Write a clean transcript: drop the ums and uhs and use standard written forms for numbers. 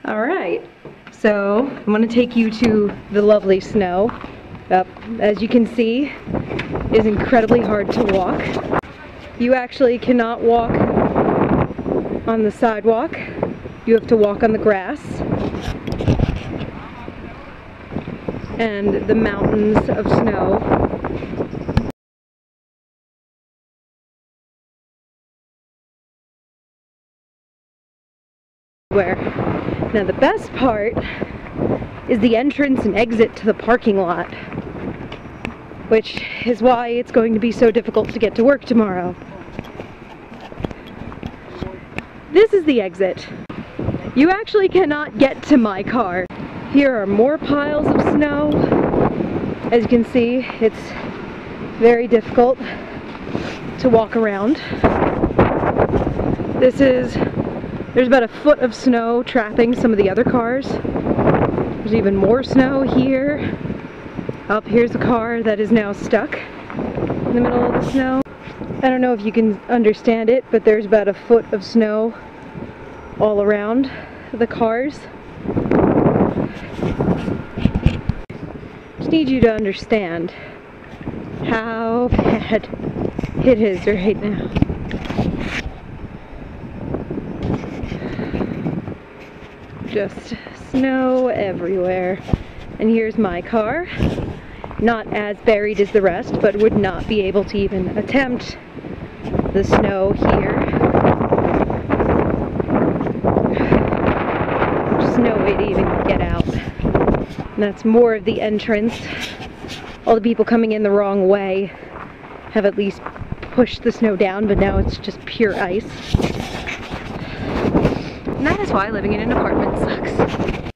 Alright, so I'm going to take you to the lovely snow. As you can see, it is incredibly hard to walk. You actually cannot walk on the sidewalk. You have to walk on the grass. And the mountains of snow. Now the best part is the entrance and exit to the parking lot, which is why it's going to be so difficult to get to work tomorrow. This is the exit. You actually cannot get to my car. Here are more piles of snow. As you can see, it's very difficult to walk around. There's about a foot of snow trapping some of the other cars. There's even more snow here. Up here's a car that is now stuck in the middle of the snow. I don't know if you can understand it, but there's about a foot of snow all around the cars. Just need you to understand how bad it is right now. Just snow everywhere. And here's my car. Not as buried as the rest, but would not be able to even attempt the snow here. There's no way to even get out. And that's more of the entrance. All the people coming in the wrong way have at least pushed the snow down, but now it's just pure ice. And that is why living in an apartment sucks.